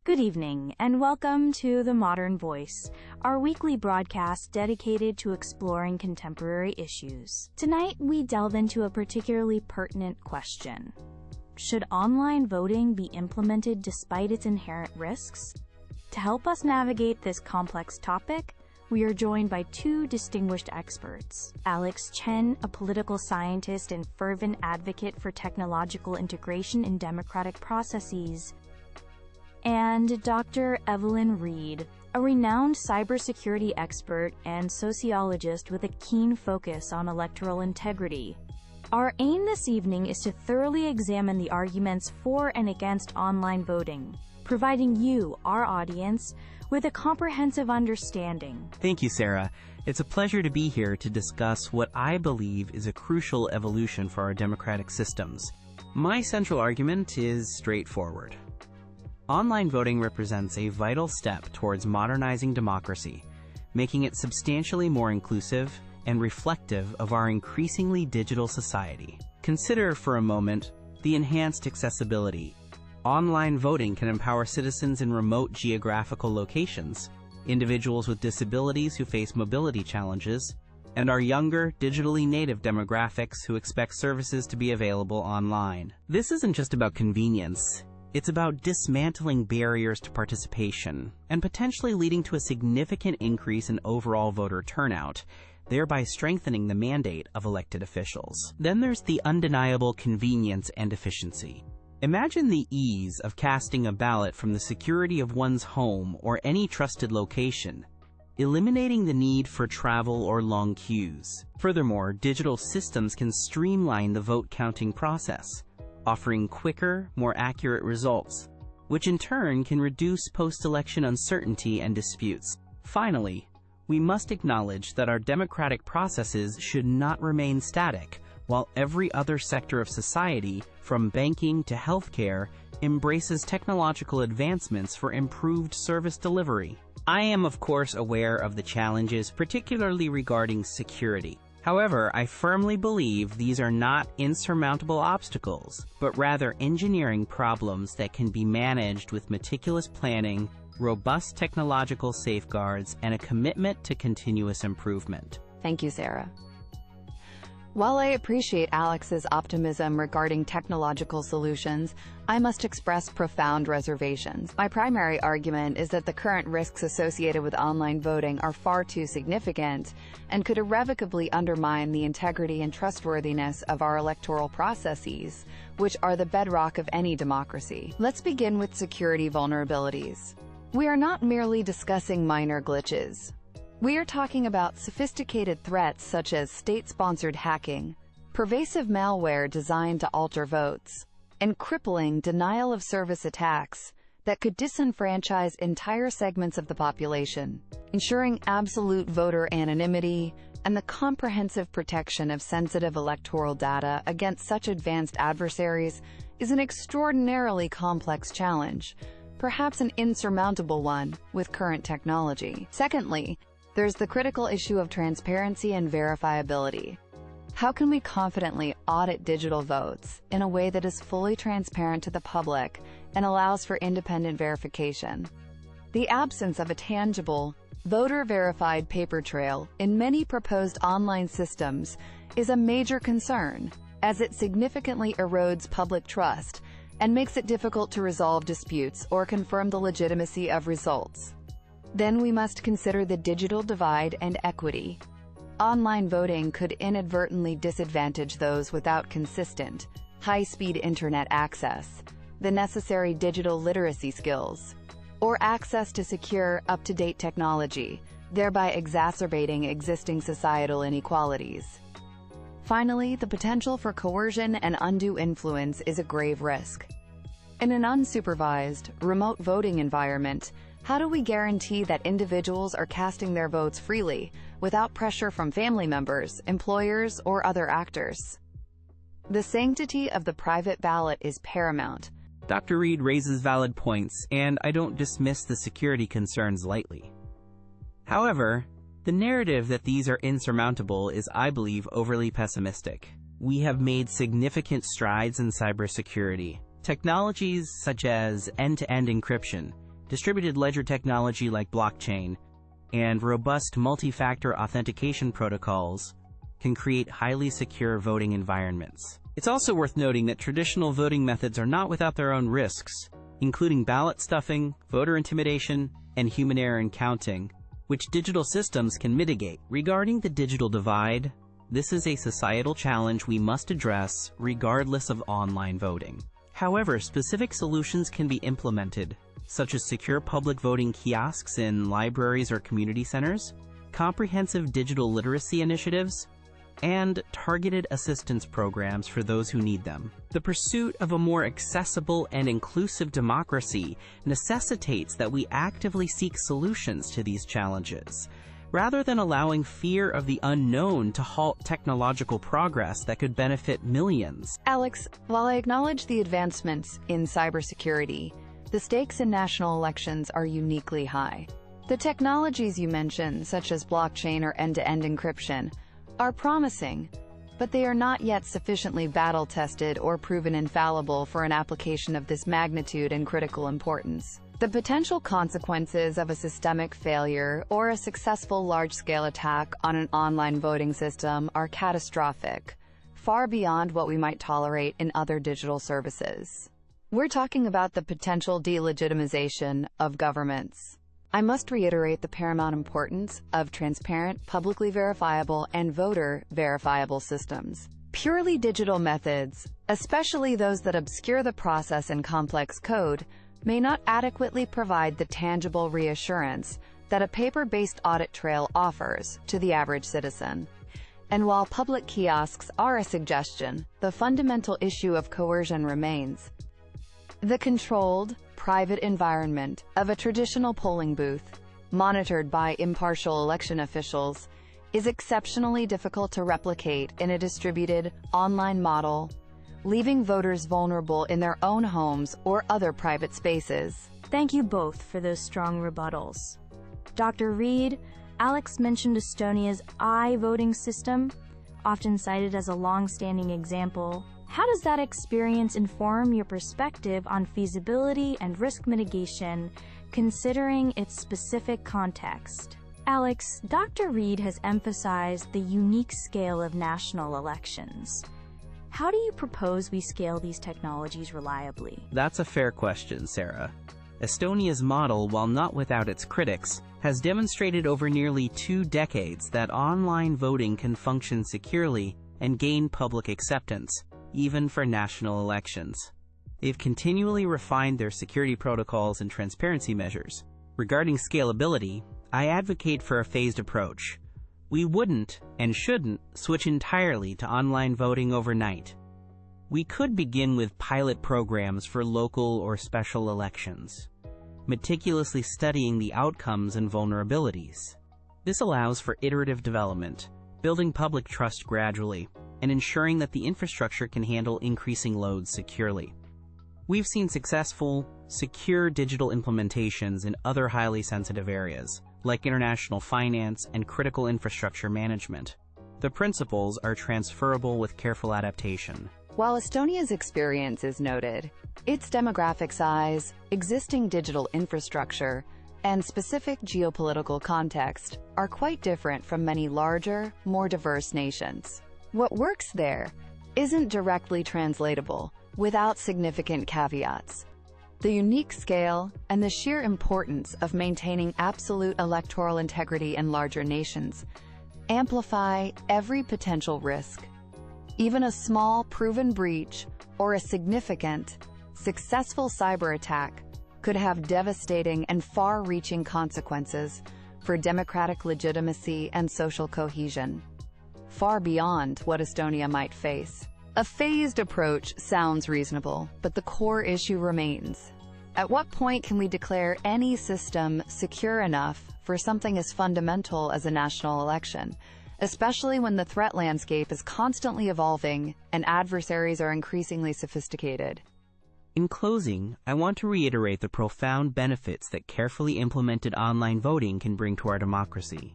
Good evening, and welcome to The Modern Voice, our weekly broadcast dedicated to exploring contemporary issues. Tonight, we delve into a particularly pertinent question. Should online voting be implemented despite its inherent risks? To help us navigate this complex topic, we are joined by two distinguished experts. Alex Chen, a political scientist and fervent advocate for technological integration in democratic processes, and Dr. Evelyn Reed, a renowned cybersecurity expert and sociologist with a keen focus on electoral integrity. Our aim this evening is to thoroughly examine the arguments for and against online voting, providing you, our audience, with a comprehensive understanding. Thank you, Sarah. It's a pleasure to be here to discuss what I believe is a crucial evolution for our democratic systems. My central argument is straightforward. Online voting represents a vital step towards modernizing democracy, making it substantially more inclusive and reflective of our increasingly digital society. Consider for a moment the enhanced accessibility. Online voting can empower citizens in remote geographical locations, individuals with disabilities who face mobility challenges, and our younger, digitally native demographics who expect services to be available online. This isn't just about convenience. It's about dismantling barriers to participation and potentially leading to a significant increase in overall voter turnout, thereby strengthening the mandate of elected officials. Then there's the undeniable convenience and efficiency. Imagine the ease of casting a ballot from the security of one's home or any trusted location, eliminating the need for travel or long queues. Furthermore, digital systems can streamline the vote counting process, offering quicker, more accurate results, which in turn can reduce post-election uncertainty and disputes. Finally, we must acknowledge that our democratic processes should not remain static, while every other sector of society, from banking to healthcare, embraces technological advancements for improved service delivery. I am, of course, aware of the challenges, particularly regarding security. However, I firmly believe these are not insurmountable obstacles, but rather engineering problems that can be managed with meticulous planning, robust technological safeguards, and a commitment to continuous improvement. Thank you, Sarah. While I appreciate Alex's optimism regarding technological solutions, I must express profound reservations. My primary argument is that the current risks associated with online voting are far too significant and could irrevocably undermine the integrity and trustworthiness of our electoral processes, which are the bedrock of any democracy. Let's begin with security vulnerabilities. We are not merely discussing minor glitches. We are talking about sophisticated threats such as state-sponsored hacking, pervasive malware designed to alter votes, and crippling denial-of-service attacks that could disenfranchise entire segments of the population. Ensuring absolute voter anonymity and the comprehensive protection of sensitive electoral data against such advanced adversaries is an extraordinarily complex challenge, perhaps an insurmountable one with current technology. Secondly, there's the critical issue of transparency and verifiability. How can we confidently audit digital votes in a way that is fully transparent to the public and allows for independent verification? The absence of a tangible, voter-verified paper trail in many proposed online systems is a major concern, as it significantly erodes public trust and makes it difficult to resolve disputes or confirm the legitimacy of results. Then we must consider the digital divide and equity. Online voting could inadvertently disadvantage those without consistent, high-speed internet access, the necessary digital literacy skills, or access to secure, up-to-date technology, thereby exacerbating existing societal inequalities. Finally, the potential for coercion and undue influence is a grave risk. In an unsupervised, remote voting environment, how do we guarantee that individuals are casting their votes freely, without pressure from family members, employers, or other actors? The sanctity of the private ballot is paramount. Dr. Reed raises valid points, and I don't dismiss the security concerns lightly. However, the narrative that these are insurmountable is, I believe, overly pessimistic. We have made significant strides in cybersecurity. Technologies such as end-to-end encryption, distributed ledger technology like blockchain, and robust multi-factor authentication protocols can create highly secure voting environments. It's also worth noting that traditional voting methods are not without their own risks, including ballot stuffing, voter intimidation, and human error in counting, which digital systems can mitigate. Regarding the digital divide, this is a societal challenge we must address regardless of online voting. However, specific solutions can be implemented, such as secure public voting kiosks in libraries or community centers, comprehensive digital literacy initiatives, and targeted assistance programs for those who need them. The pursuit of a more accessible and inclusive democracy necessitates that we actively seek solutions to these challenges, rather than allowing fear of the unknown to halt technological progress that could benefit millions. Alex, while I acknowledge the advancements in cybersecurity, the stakes in national elections are uniquely high. The technologies you mentioned, such as blockchain or end-to-end encryption, are promising, but they are not yet sufficiently battle-tested or proven infallible for an application of this magnitude and critical importance. The potential consequences of a systemic failure or a successful large-scale attack on an online voting system are catastrophic, far beyond what we might tolerate in other digital services. We're talking about the potential delegitimization of governments. I must reiterate the paramount importance of transparent, publicly verifiable, and voter-verifiable systems. Purely digital methods, especially those that obscure the process in complex code, may not adequately provide the tangible reassurance that a paper-based audit trail offers to the average citizen. And while public kiosks are a suggestion, the fundamental issue of coercion remains. The controlled, private environment of a traditional polling booth, monitored by impartial election officials, is exceptionally difficult to replicate in a distributed, online model, leaving voters vulnerable in their own homes or other private spaces. Thank you both for those strong rebuttals. Dr. Reed, Alex mentioned Estonia's voting system, often cited as a long-standing example. How does that experience inform your perspective on feasibility and risk mitigation, considering its specific context? Alex, Dr. Reed has emphasized the unique scale of national elections. How do you propose we scale these technologies reliably? That's a fair question, Sarah. Estonia's model, while not without its critics, has demonstrated over nearly 2 decades that online voting can function securely and gain public acceptance, even for national elections. They've continually refined their security protocols and transparency measures. Regarding scalability, I advocate for a phased approach. We wouldn't and shouldn't switch entirely to online voting overnight. We could begin with pilot programs for local or special elections, meticulously studying the outcomes and vulnerabilities. This allows for iterative development, building public trust gradually, and ensuring that the infrastructure can handle increasing loads securely. We've seen successful, secure digital implementations in other highly sensitive areas, like international finance and critical infrastructure management. The principles are transferable with careful adaptation. While Estonia's experience is noted, its demographic size, existing digital infrastructure, and specific geopolitical context are quite different from many larger, more diverse nations. What works there isn't directly translatable without significant caveats. The unique scale and the sheer importance of maintaining absolute electoral integrity in larger nations amplify every potential risk. Even a small, proven breach or a significant, successful cyber attack could have devastating and far-reaching consequences for democratic legitimacy and social cohesion, far beyond what Estonia might face. A phased approach sounds reasonable, but the core issue remains. At what point can we declare any system secure enough for something as fundamental as a national election, especially when the threat landscape is constantly evolving and adversaries are increasingly sophisticated? In closing, I want to reiterate the profound benefits that carefully implemented online voting can bring to our democracy.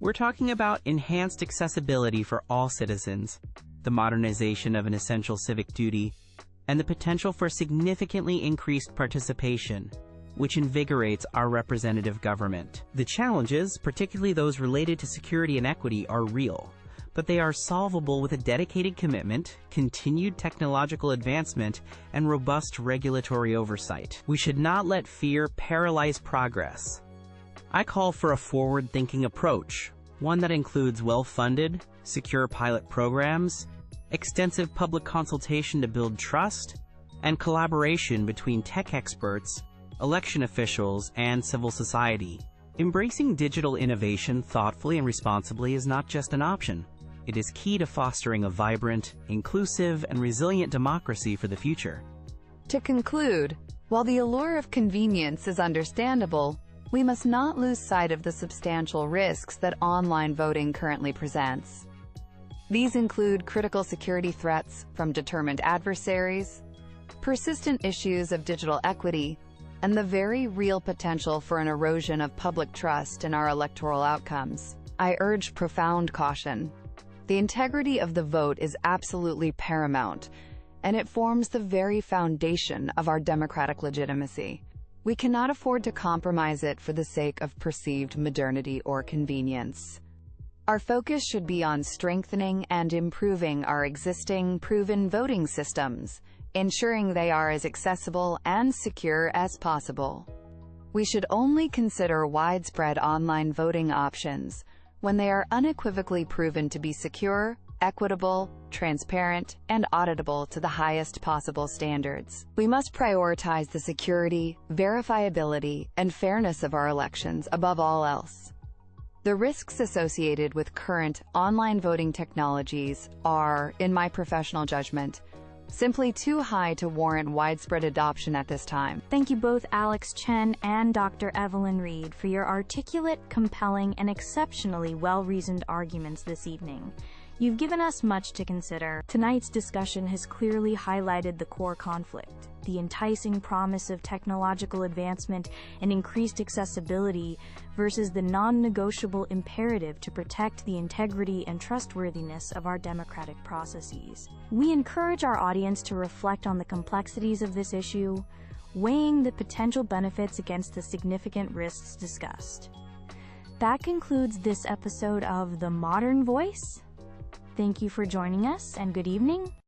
We're talking about enhanced accessibility for all citizens, the modernization of an essential civic duty, and the potential for significantly increased participation, which invigorates our representative government. The challenges, particularly those related to security and equity, are real, but they are solvable with a dedicated commitment, continued technological advancement, and robust regulatory oversight. We should not let fear paralyze progress. I call for a forward-thinking approach, one that includes well-funded, secure pilot programs, extensive public consultation to build trust, and collaboration between tech experts, election officials, and civil society. Embracing digital innovation thoughtfully and responsibly is not just an option. It is key to fostering a vibrant, inclusive, and resilient democracy for the future. To conclude, while the allure of convenience is understandable, we must not lose sight of the substantial risks that online voting currently presents. These include critical security threats from determined adversaries, persistent issues of digital equity, and the very real potential for an erosion of public trust in our electoral outcomes. I urge profound caution. The integrity of the vote is absolutely paramount, and it forms the very foundation of our democratic legitimacy. We cannot afford to compromise it for the sake of perceived modernity or convenience. Our focus should be on strengthening and improving our existing, proven voting systems, ensuring they are as accessible and secure as possible. We should only consider widespread online voting options when they are unequivocally proven to be secure, equitable, transparent, and auditable to the highest possible standards. We must prioritize the security, verifiability, and fairness of our elections above all else. The risks associated with current online voting technologies are, in my professional judgment, simply too high to warrant widespread adoption at this time. Thank you both Alex Chen and Dr. Evelyn Reed for your articulate, compelling, and exceptionally well-reasoned arguments this evening. You've given us much to consider. Tonight's discussion has clearly highlighted the core conflict, the enticing promise of technological advancement and increased accessibility versus the non-negotiable imperative to protect the integrity and trustworthiness of our democratic processes. We encourage our audience to reflect on the complexities of this issue, weighing the potential benefits against the significant risks discussed. That concludes this episode of The Modern Voice. Thank you for joining us, and good evening.